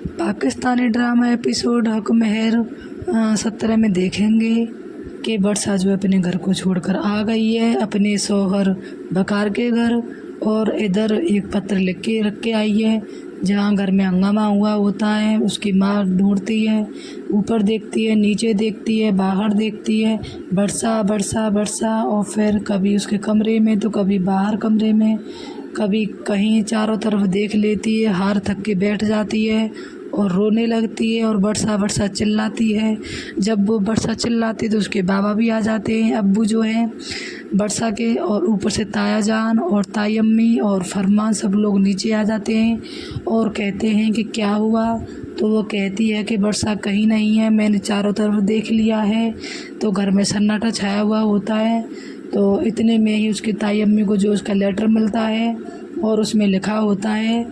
Pakistani drama episode हक महर 17 में देखेंगे कि वर्षा जो अपने घर को छोड़कर आ गई है अपने शौहर बकार के घर, और इधर एक पत्र लिख के रख के आई है जहाँ घर में हंगामा हुआ होता है। उसकी माँ ढूंढती है, ऊपर देखती है, नीचे देखती है, बाहर देखती है, वर्षा वर्षा वर्षा, और फिर कभी उसके कमरे में तो कभी बाहर कमरे में, कभी कहीं चारों तरफ देख लेती है, हार थक के बैठ जाती है और रोने लगती है और वर्षा वर्षा चिल्लाती है। जब वो वर्षा चिल्लाती है तो उसके बाबा भी आ जाते हैं, अब्बू जो हैं वर्षा के, और ऊपर से ताया जान और ताई अम्मी और फरमान सब लोग नीचे आ जाते हैं और कहते हैं कि क्या हुआ। तो वो कहती है कि वर्षा कहीं नहीं है, मैंने चारों तरफ देख लिया है। तो घर में सन्नाटा छाया हुआ होता है। तो इतने में ही उसकी ताई अम्मी को जो उसका लेटर मिलता है और उसमें लिखा होता है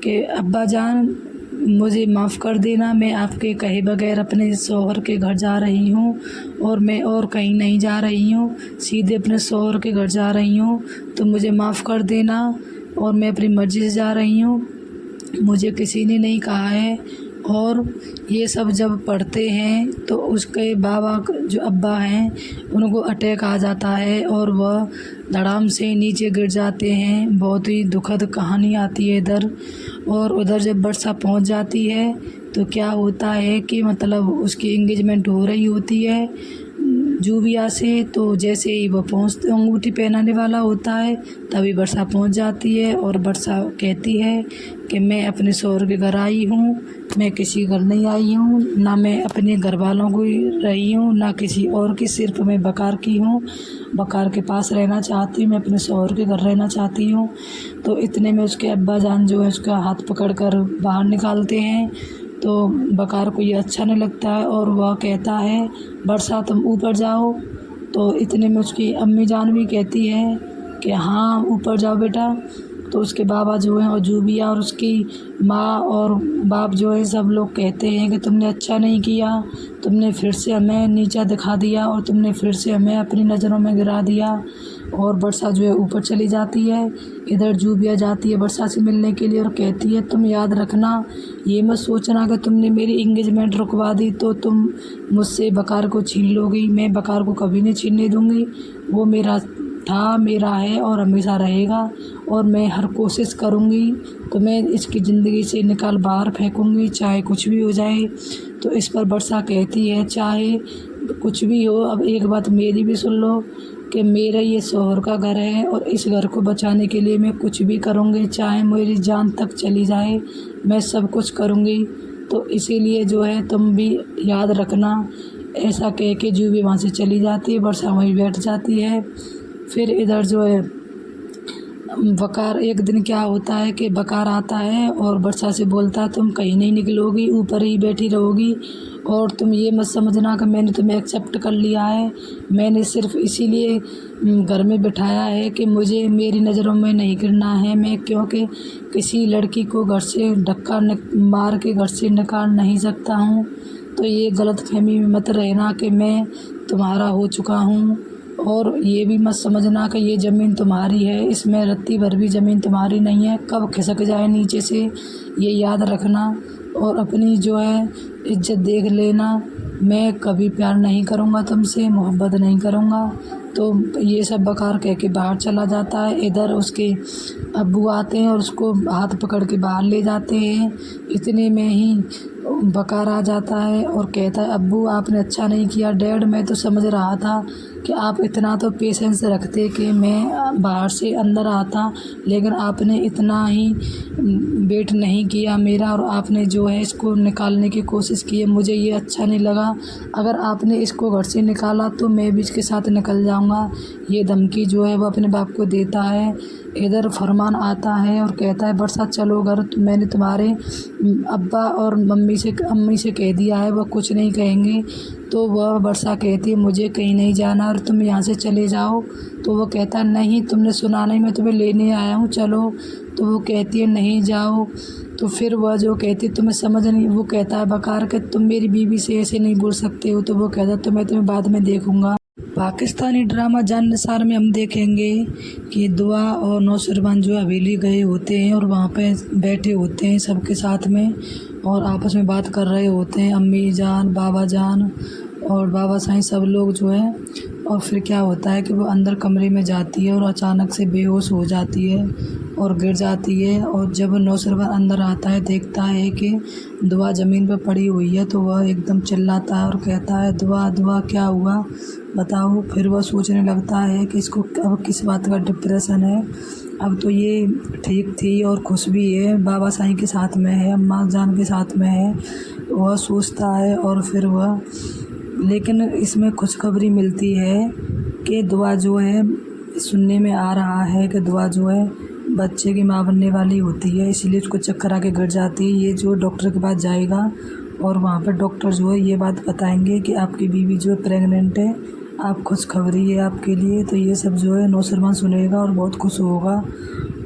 कि अब्बा जान मुझे माफ़ कर देना, मैं आपके कहे बगैर अपने शौहर के घर जा रही हूँ और मैं और कहीं नहीं जा रही हूँ, सीधे अपने शौहर के घर जा रही हूँ, तो मुझे माफ़ कर देना और मैं अपनी मर्ज़ी से जा रही हूँ, मुझे किसी ने नहीं कहा है। और ये सब जब पढ़ते हैं तो उसके बाबा जो अब्बा हैं उनको अटैक आ जाता है और वह धड़ाम से नीचे गिर जाते हैं। बहुत ही दुखद कहानी आती है इधर। और उधर जब वर्षा पहुंच जाती है तो क्या होता है कि मतलब उसकी एंगेजमेंट हो रही होती है जूबिया से। तो जैसे ही वो पहुँचते अंगूठी पहनाने वाला होता है तभी वर्षा पहुंच जाती है और वर्षा कहती है कि मैं अपने शौहर के घर आई हूँ, मैं किसी घर नहीं आई हूँ, ना मैं अपने घर वालों को रही हूँ ना किसी और की, सिर्फ मैं बकार की हूँ, बकार के पास रहना चाहती हूँ, मैं अपने शौहर के घर रहना चाहती हूँ। तो इतने में उसके अब्बा जान जो है उसका हाथ पकड़कर बाहर निकालते हैं। तो बकार को ये अच्छा नहीं लगता है और वह कहता है वर्षा तुम ऊपर जाओ। तो इतने में उसकी अम्मी जान भी कहती है कि हाँ ऊपर जाओ बेटा। तो उसके बाबा जो हैं और जूबिया और उसकी माँ और बाप जो है सब लोग कहते हैं कि तुमने अच्छा नहीं किया, तुमने फिर से हमें नीचा दिखा दिया और तुमने फिर से हमें अपनी नज़रों में गिरा दिया। और वर्षा जो है ऊपर चली जाती है। इधर जूबिया जाती है वर्षा से मिलने के लिए और कहती है तुम याद रखना, ये मत सोचना कि तुमने मेरी इंगेजमेंट रुकवा दी तो तुम मुझसे बकार को छीन लोगी। मैं बकार को कभी नहीं छीनने दूँगी, वो मेरा था, मेरा है और हमेशा रहेगा। और मैं हर कोशिश करूँगी तो मैं इसकी ज़िंदगी से निकाल बाहर फेंकूँगी, चाहे कुछ भी हो जाए। तो इस पर वर्षा कहती है चाहे कुछ भी हो, अब एक बात मेरी भी सुन लो कि मेरा ये शौहर का घर है और इस घर को बचाने के लिए मैं कुछ भी करूँगी, चाहे मेरी जान तक चली जाए, मैं सब कुछ करूँगी। तो इसीलिए जो है तुम भी याद रखना। ऐसा कह के जू भी वहाँ से चली जाती है, वर्षा वहीं बैठ जाती है। फिर इधर जो है बकार, एक दिन क्या होता है कि बकार आता है और वर्षा से बोलता है तुम कहीं नहीं निकलोगी, ऊपर ही बैठी रहोगी और तुम ये मत समझना कि मैंने तुम्हें एक्सेप्ट कर लिया है, मैंने सिर्फ इसीलिए घर में बिठाया है कि मुझे मेरी नज़रों में नहीं गिरना है। मैं क्योंकि किसी लड़की को घर से धक्का मार के घर से निकाल नहीं सकता हूँ। तो ये गलतफहमी में मत रहना कि मैं तुम्हारा हो चुका हूँ, और ये भी मत समझना कि ये ज़मीन तुम्हारी है, इसमें रत्ती भर भी ज़मीन तुम्हारी नहीं है, कब खिसक जाए नीचे से ये याद रखना। और अपनी जो है इज्जत देख लेना, मैं कभी प्यार नहीं करूँगा तुमसे, मोहब्बत नहीं करूँगा। तो ये सब बकार कह के बाहर चला जाता है। इधर उसके अब्बू आते हैं और उसको हाथ पकड़ के बाहर ले जाते हैं। इतने में ही बकार आ जाता है और कहता है अब्बू आपने अच्छा नहीं किया डैड, मैं तो समझ रहा था कि आप इतना तो पेशेंस रखते कि मैं बाहर से अंदर आता, लेकिन आपने इतना ही वेट नहीं किया मेरा और आपने जो है इसको निकालने की कोशिश की है। मुझे ये अच्छा नहीं लगा, अगर आपने इसको घर से निकाला तो मैं भी इसके साथ निकल जाऊंगा। ये धमकी जो है वो अपने बाप को देता है। इधर फरमान आता है और कहता है वर्षा चलो घर, मैंने तुम्हारे अब्बा और अम्मी से कह दिया है, वो कुछ नहीं कहेंगे। तो वह वर्षा कहती है मुझे कहीं नहीं जाना और तुम यहाँ से चले जाओ। तो वो कहता है नहीं, तुमने सुना नहीं, मैं तुम्हें लेने आया हूँ, चलो। तो वो कहती है नहीं जाओ। तो फिर वह जो कहती है तुम्हें समझ नहीं, वो कहता है बकार के तुम मेरी बीवी से ऐसे नहीं बोल सकते हो। तो वो कहता है तो मैं तुम्हें बाद में देखूँगा। पाकिस्तानी ड्रामा जान निसार में हम देखेंगे कि दुआ और नौशरबान जो हवेली गए होते हैं और वहाँ पे बैठे होते हैं सबके साथ में और आपस में बात कर रहे होते हैं, अम्मी जान, बाबा जान और बाबा साईं सब लोग जो है। और फिर क्या होता है कि वो अंदर कमरे में जाती है और अचानक से बेहोश हो जाती है और गिर जाती है। और जब नौशरबान अंदर आता है, देखता है कि दुआ ज़मीन पर पड़ी हुई है, तो वह एकदम चिल्लाता है और कहता है, दुआ दुआ क्या हुआ बताओ। फिर वह सोचने लगता है कि इसको अब किस बात का डिप्रेशन है। अब तो ये ठीक थी और खुश भी है, बाबा साईं के साथ में है, अम्मा जान के साथ में है, वह सोचता है। और फिर वह लेकिन इसमें खुशखबरी मिलती है कि दुआ जो है, सुनने में आ रहा है कि दुआ जो है बच्चे की माँ बनने वाली होती है, इसलिए उसको चक्कर आके गिर जाती है। ये जो डॉक्टर के पास जाएगा और वहाँ पर डॉक्टर जो है ये बात बताएंगे कि आपकी बीवी जो है प्रेग्नेंट है, आप खुशखबरी है आपके लिए। तो ये सब जो है नौशरबान सुनेगा और बहुत खुश होगा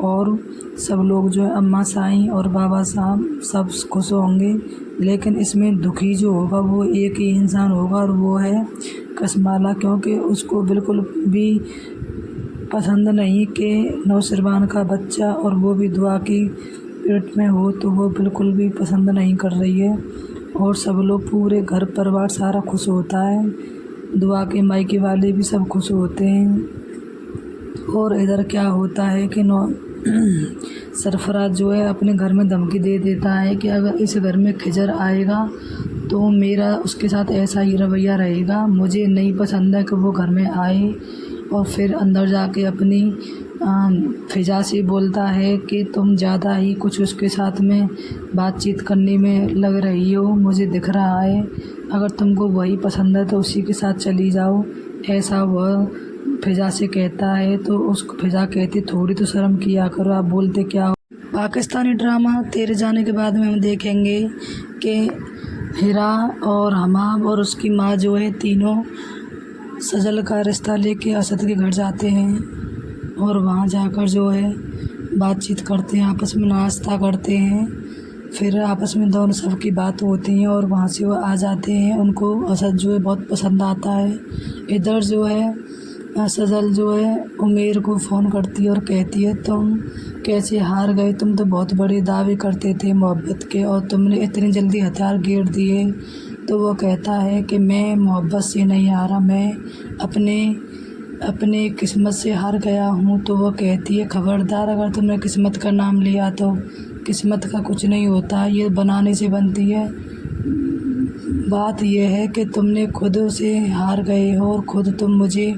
और सब लोग जो है, अम्मा साईं और बाबा साहब सब खुश होंगे। लेकिन इसमें दुखी जो होगा वो एक ही इंसान होगा और वो है कसमाला, क्योंकि उसको बिल्कुल भी पसंद नहीं कि नौशरबान का बच्चा और वो भी दुआ की पेट में हो, तो वो बिल्कुल भी पसंद नहीं कर रही है। और सब लोग पूरे घर परिवार सारा खुश होता है, दुआ के मायके वाले भी सब खुश होते हैं। और इधर क्या होता है कि सरफराज जो है अपने घर में धमकी दे देता है कि अगर इस घर में खिजर आएगा तो मेरा उसके साथ ऐसा ही रवैया रहेगा, मुझे नहीं पसंद है कि वो घर में आए। और फिर अंदर जाके अपनी फिजा से बोलता है कि तुम ज़्यादा ही कुछ उसके साथ में बातचीत करने में लग रही हो, मुझे दिख रहा है, अगर तुमको वही पसंद है तो उसी के साथ चली जाओ, ऐसा वह फिजा से कहता है। तो उसको फिजा कहती, थोड़ी तो शर्म किया करो, आप बोलते क्या हो। पाकिस्तानी ड्रामा तेरे जाने के बाद में हम देखेंगे कि हिरा और हमाम और उसकी माँ जो है तीनों सजल का रिश्ता लेके असद के घर जाते हैं और वहाँ जाकर जो है बातचीत करते हैं, आपस में नाश्ता करते हैं। फिर आपस में दोनों सब की बात होती है और वहाँ से वो आ जाते हैं। उनको असद जो है बहुत पसंद आता है। इधर जो है सजल जो है उमेर को फ़ोन करती है और कहती है, तुम कैसे हार गए, तुम तो बहुत बड़े दावे करते थे मोहब्बत के और तुमने इतनी जल्दी हथियार गिर दिए। तो वो कहता है कि मैं मोहब्बत से नहीं हारा, मैं अपने किस्मत से हार गया हूँ। तो वो कहती है, खबरदार अगर तुमने किस्मत का नाम लिया तो किस्मत का कुछ नहीं होता, ये बनाने से बनती है। बात यह है कि तुमने खुद से हार गए हो और खुद तुम मुझे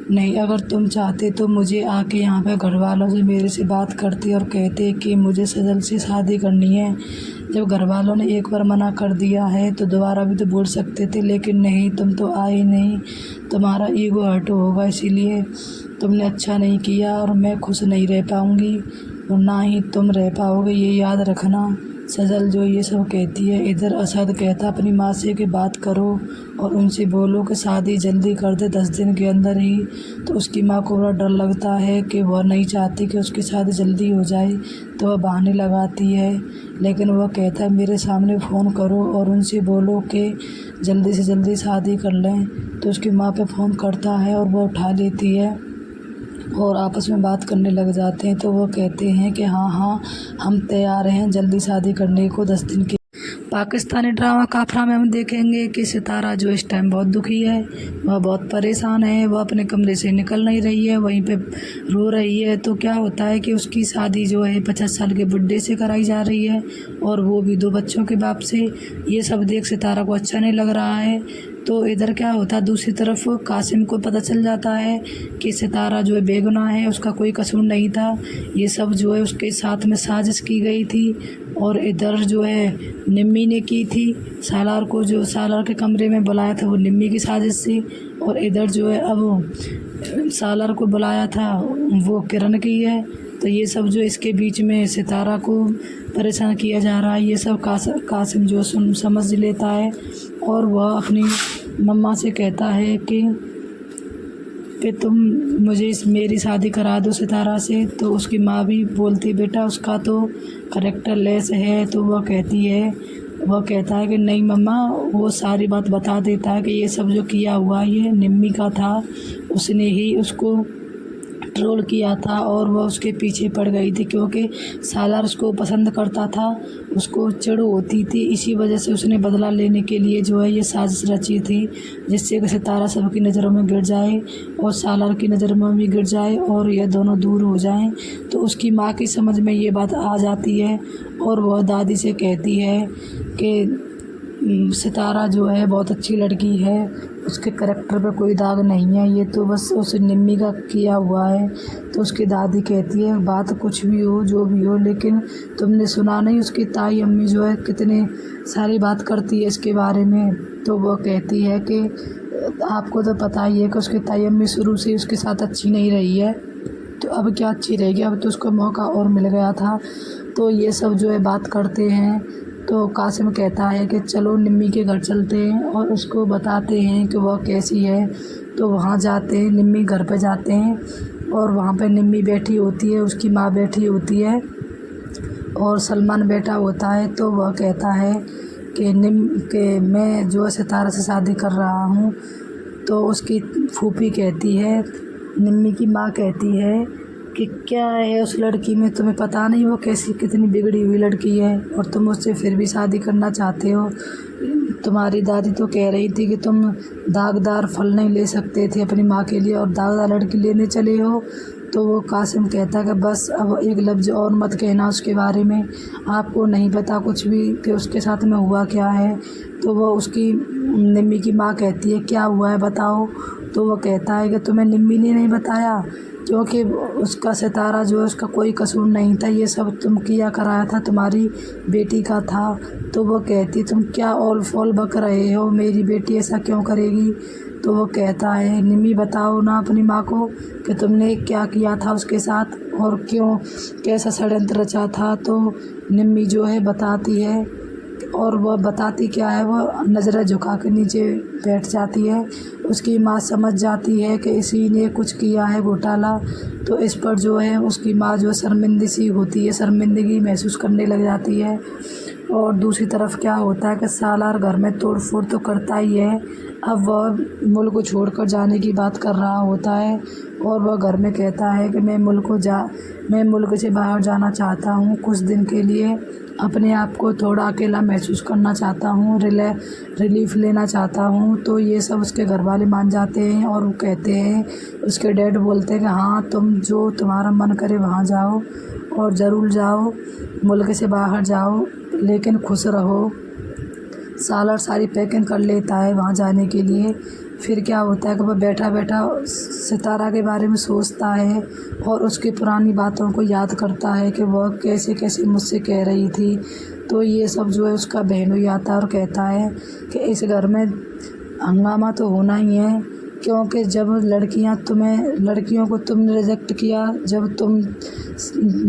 नहीं, अगर तुम चाहते तो मुझे आके यहाँ पे घर वालों से मेरे से बात करते और कहते कि मुझे सजल से शादी करनी है। जब घर वालों ने एक बार मना कर दिया है तो दोबारा भी तो बोल सकते थे, लेकिन नहीं, तुम तो आए नहीं, तुम्हारा ईगो हर्ट होगा, इसीलिए तुमने अच्छा नहीं किया और मैं खुश नहीं रह पाऊँगी और ना ही तुम रह पाओगे, ये याद रखना। सजल जो ये सब कहती है। इधर असद कहता अपनी माँ से कि बात करो और उनसे बोलो कि शादी जल्दी कर दे 10 दिन के अंदर ही। तो उसकी माँ को बड़ा डर लगता है कि वह नहीं चाहती कि उसकी शादी जल्दी हो जाए, तो वह बहाने लगाती है। लेकिन वह कहता है मेरे सामने फ़ोन करो और उनसे बोलो कि जल्दी से जल्दी शादी कर लें। तो उसकी माँ पे फ़ोन करता है और वह उठा लेती है और आपस में बात करने लग जाते हैं। तो वो कहते हैं कि हाँ हम तैयार हैं जल्दी शादी करने को 10 दिन के। पाकिस्तानी ड्रामा काफरा में हम देखेंगे कि सितारा जो इस टाइम बहुत दुखी है, वह बहुत परेशान है, वह अपने कमरे से निकल नहीं रही है, वहीं पे रो रही है। तो क्या होता है कि उसकी शादी जो है 50 साल के बुड्ढे से कराई जा रही है और वो भी 2 बच्चों के बाप से। ये सब देख सितारा को अच्छा नहीं लग रहा है। तो इधर क्या होता है, दूसरी तरफ कासिम को पता चल जाता है कि सितारा जो है बेगुनाह है, उसका कोई कसूर नहीं था, ये सब जो है उसके साथ में साजिश की गई थी। और इधर जो है निम्मी ने की थी, सालार को जो सालार के कमरे में बुलाया था वो निम्मी की साजिश थी। और इधर जो है अब सालार को बुलाया था वो किरण की है। तो ये सब जो इसके बीच में सितारा को परेशान किया जा रहा है, ये सब कासिम जो समझ लेता है और वह अपनी मम्मा से कहता है कि तुम मुझे मेरी शादी करा दो सितारा से। तो उसकी माँ भी बोलती बेटा उसका तो करैक्टर लेस है। तो वह कहती है वह कहता है कि नहीं मम्मा, वो सारी बात बता देता है कि ये सब जो किया हुआ ये निम्मी का था, उसने ही उसको ट्रोल किया था और वह उसके पीछे पड़ गई थी क्योंकि सालार उसको पसंद करता था, उसको चिढ़ होती थी। इसी वजह से उसने बदला लेने के लिए जो है ये साजिश रची थी, जिससे कि सितारा सबकी नज़रों में गिर जाए और सालार की नज़र में भी गिर जाए और यह दोनों दूर हो जाएं। तो उसकी माँ की समझ में ये बात आ जाती है और वह दादी से कहती है कि सितारा जो है बहुत अच्छी लड़की है, उसके करैक्टर पे कोई दाग नहीं है, ये तो बस उस निम्मी का किया हुआ है। तो उसकी दादी कहती है बात कुछ भी हो जो भी हो, लेकिन तुमने सुना नहीं उसकी ताई अम्मी जो है कितनी सारी बात करती है इसके बारे में। तो वो कहती है कि आपको तो पता ही है कि उसकी ताई अम्मी शुरू से उसके साथ अच्छी नहीं रही है, तो अब क्या अच्छी रहेगी, अब तो उसको मौका और मिल गया था। तो ये सब जो है बात करते हैं। तो कासिम कहता है कि चलो निम्मी के घर चलते हैं और उसको बताते हैं कि वह कैसी है। तो वहाँ जाते हैं, निम्मी घर पे जाते हैं और वहाँ पे निम्मी बैठी होती है, उसकी माँ बैठी होती है और सलमान बैठा होता है। तो वह कहता है कि मैं जो है सितारा से शादी कर रहा हूँ। तो उसकी फूफी कहती है, निम्मी की माँ कहती है कि क्या है उस लड़की में, तुम्हें पता नहीं वो कैसी कितनी बिगड़ी हुई लड़की है और तुम उससे फिर भी शादी करना चाहते हो। तुम्हारी दादी तो कह रही थी कि तुम दागदार फल नहीं ले सकते थे अपनी माँ के लिए और दागदार लड़की लेने चले हो। तो वो कासिम कहता है कि बस अब एक लफ्ज़ और मत कहना उसके बारे में, आपको नहीं पता कुछ भी कि उसके साथ में हुआ क्या है। तो वो उसकी निम्मी की माँ कहती है क्या हुआ है बताओ। तो वो कहता है कि तुम्हें निम्मी ने नहीं बताया, क्योंकि उसका सितारा जो है उसका कोई कसूर नहीं था, ये सब तुम किया कराया था, तुम्हारी बेटी का था। तो वो कहती तुम क्या ऑल फॉल बक रहे हो, मेरी बेटी ऐसा क्यों करेगी। तो वो कहता है निम्मी बताओ ना अपनी माँ को कि तुमने क्या किया था उसके साथ और क्यों कैसा षड्यंत्र रचा था। तो निम्मी जो है बताती है और वह बताती क्या है, वह नज़रें झुका के नीचे बैठ जाती है। उसकी माँ समझ जाती है कि इसी ने कुछ किया है घोटाला। तो इस पर जो है उसकी माँ जो शर्मिंदी सी होती है, शर्मिंदगी महसूस करने लग जाती है। और दूसरी तरफ क्या होता है कि सालार घर में तोड़ फोड़ तो करता ही है। अब वह मुल्क को छोड़कर जाने की बात कर रहा होता है और वह घर में कहता है कि मैं मुल्क से बाहर जाना चाहता हूँ कुछ दिन के लिए, अपने आप को थोड़ा अकेला महसूस करना चाहता हूँ, रिलीफ लेना चाहता हूँ। तो ये सब उसके घर वाले मान जाते हैं और वो कहते हैं, उसके डैड बोलते हैं कि हाँ तुम जो तुम्हारा मन करे वहाँ जाओ और ज़रूर जाओ, मुल्क से बाहर जाओ, लेकिन खुश रहो। सालार सारी पैकिंग कर लेता है वहाँ जाने के लिए। फिर क्या होता है कि वह बैठा बैठा सितारा के बारे में सोचता है और उसकी पुरानी बातों को याद करता है कि वह कैसे कैसे मुझसे कह रही थी। तो ये सब जो है उसका बहनोई आता है और कहता है कि इस घर में हंगामा तो होना ही है, क्योंकि जब लड़कियों को तुमने रिजेक्ट किया जब तुम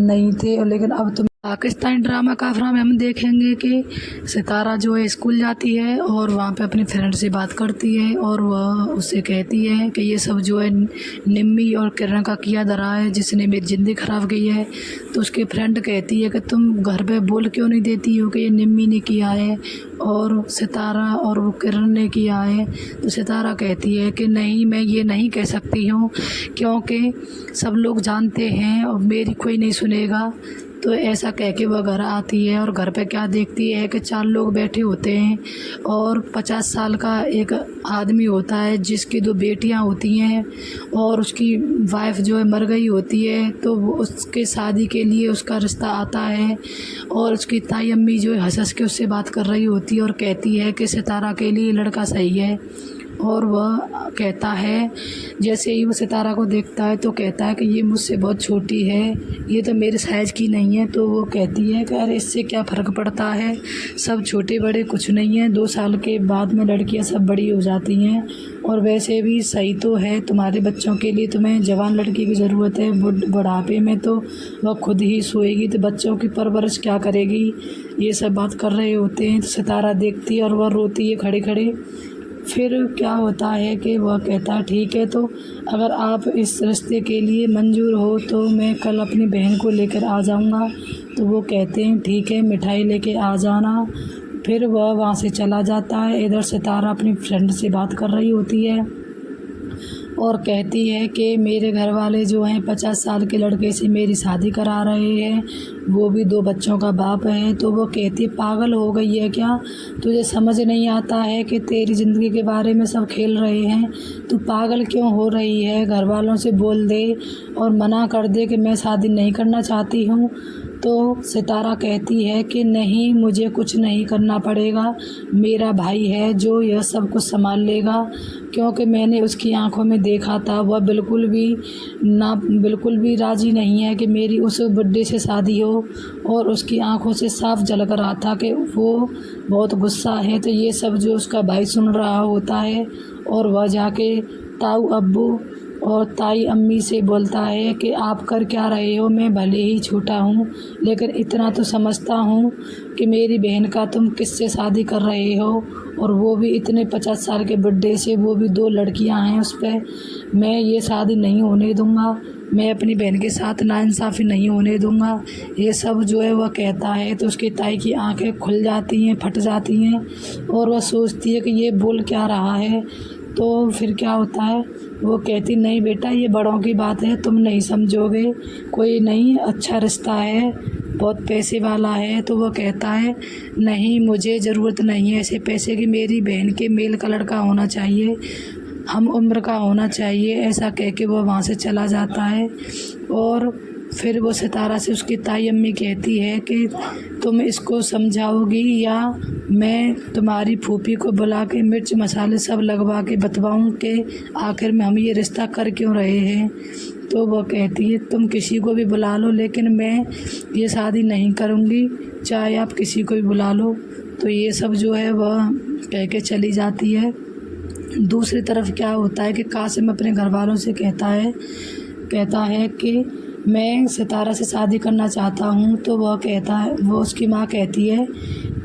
नहीं थे, लेकिन अब तुम पाकिस्तानी ड्रामा काफरा में हम देखेंगे कि सितारा जो है स्कूल जाती है और वहाँ पे अपने फ्रेंड से बात करती है और वह उससे कहती है कि ये सब जो है निम्मी और किरण का किया धरा है जिसने मेरी ज़िंदगी ख़राब की है। तो उसके फ्रेंड कहती है कि तुम घर पे बोल क्यों नहीं देती हो कि ये निम्मी ने किया है और सितारा और वो किरण ने किया है। तो सितारा कहती है कि नहीं, मैं ये नहीं कह सकती हूँ क्योंकि सब लोग जानते हैं और मेरी कोई नहीं सुनेगा। तो ऐसा कह के वह घर आती है और घर पे क्या देखती है कि 4 लोग बैठे होते हैं और 50 साल का एक आदमी होता है जिसकी 2 बेटियां होती हैं और उसकी वाइफ जो है मर गई होती है। तो वो उसके शादी के लिए उसका रिश्ता आता है और उसकी ताई अम्मी जो है हंस हंस के उससे बात कर रही होती है और कहती है कि सितारा के लिए लड़का सही है। और वह कहता है, जैसे ही वो सितारा को देखता है तो कहता है कि ये मुझसे बहुत छोटी है, ये तो मेरे साइज़ की नहीं है। तो वो कहती है कि अरे इससे क्या फ़र्क पड़ता है, सब छोटे बड़े कुछ नहीं है, 2 साल के बाद में लड़कियां सब बड़ी हो जाती हैं और वैसे भी सही तो है तुम्हारे बच्चों के लिए, तुम्हें जवान लड़की की ज़रूरत है, बुढ़ापे में तो वह खुद ही सोएगी तो बच्चों की परवरिश क्या करेगी। ये सब बात कर रहे होते हैं तो सितारा देखती है और वह रोती है खड़े खड़े। फिर क्या होता है कि वह कहता है ठीक है, तो अगर आप इस रिश्ते के लिए मंजूर हो तो मैं कल अपनी बहन को लेकर आ जाऊंगा। तो वो कहते हैं ठीक है, मिठाई लेके आ जाना। फिर वह वहाँ से चला जाता है। इधर सितारा अपनी फ्रेंड से बात कर रही होती है और कहती है कि मेरे घर वाले जो हैं 50 साल के लड़के से मेरी शादी करा रहे हैं, वो भी 2 बच्चों का बाप है। तो वो कहती है पागल हो गई है क्या, तुझे समझ नहीं आता है कि तेरी ज़िंदगी के बारे में सब खेल रहे हैं, तू पागल क्यों हो रही है, घर वालों से बोल दे और मना कर दे कि मैं शादी नहीं करना चाहती हूँ। तो सितारा कहती है कि नहीं, मुझे कुछ नहीं करना पड़ेगा, मेरा भाई है जो यह सब कुछ संभाल लेगा, क्योंकि मैंने उसकी आंखों में देखा था, वह बिल्कुल भी राज़ी नहीं है कि मेरी उस बुड्ढे से शादी हो, और उसकी आंखों से साफ झलक रहा था कि वो बहुत गुस्सा है। तो ये सब जो उसका भाई सुन रहा होता है और वह जाके ताऊ अब्बू और ताई अम्मी से बोलता है कि आप कर क्या रहे हो, मैं भले ही छोटा हूँ लेकिन इतना तो समझता हूँ कि मेरी बहन का तुम किससे शादी कर रहे हो, और वो भी इतने 50 साल के बुड्ढे से, वो भी 2 लड़कियाँ हैं उस पर। मैं ये शादी नहीं होने दूँगा, मैं अपनी बहन के साथ नाइंसाफ़ी नहीं होने दूँगा। ये सब जो है वह कहता है तो उसकी ताई की आंखें खुल जाती हैं, फट जाती हैं, और वह सोचती है कि ये बोल क्या रहा है। तो फिर क्या होता है, वो कहती नहीं बेटा, ये बड़ों की बात है, तुम नहीं समझोगे, कोई नहीं, अच्छा रिश्ता है, बहुत पैसे वाला है। तो वो कहता है नहीं, मुझे ज़रूरत नहीं है ऐसे पैसे की, मेरी बहन के मेल का लड़का होना चाहिए, हम उम्र का होना चाहिए। ऐसा कह के वो वहाँ से चला जाता है। और फिर वो सितारा से उसकी ताई अम्मी कहती है कि तुम इसको समझाओगी या मैं तुम्हारी फूफी को बुला के मिर्च मसाले सब लगवा के बतवाऊँ कि आखिर में हम ये रिश्ता कर क्यों रहे हैं। तो वो कहती है तुम किसी को भी बुला लो, लेकिन मैं ये शादी नहीं करूँगी, चाहे आप किसी को भी बुला लो। तो ये सब जो है वह कह के चली जाती है। दूसरी तरफ क्या होता है कि कासिम अपने घर वालों से कहता है कि मैं सितारा से शादी करना चाहता हूँ। तो वो उसकी माँ कहती है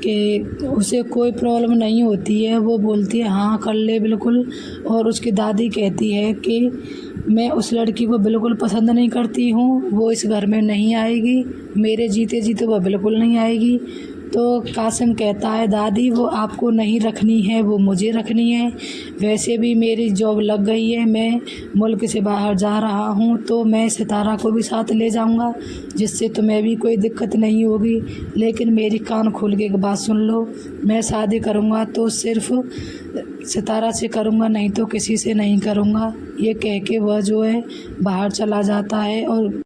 कि उसे कोई प्रॉब्लम नहीं होती है। वो बोलती है हाँ कर ले बिल्कुल। और उसकी दादी कहती है कि मैं उस लड़की को बिल्कुल पसंद नहीं करती हूँ, वो इस घर में नहीं आएगी, मेरे जीते जीते वो बिल्कुल नहीं आएगी। तो कासिम कहता है दादी वो आपको नहीं रखनी है, वो मुझे रखनी है, वैसे भी मेरी जॉब लग गई है, मैं मुल्क से बाहर जा रहा हूँ, तो मैं सितारा को भी साथ ले जाऊँगा जिससे तुम्हें भी कोई दिक्कत नहीं होगी। लेकिन मेरी कान खोल के एक बात सुन लो, मैं शादी करूँगा तो सिर्फ़ सितारा से करूँगा, नहीं तो किसी से नहीं करूँगा। ये कह के वह जो है बाहर चला जाता है और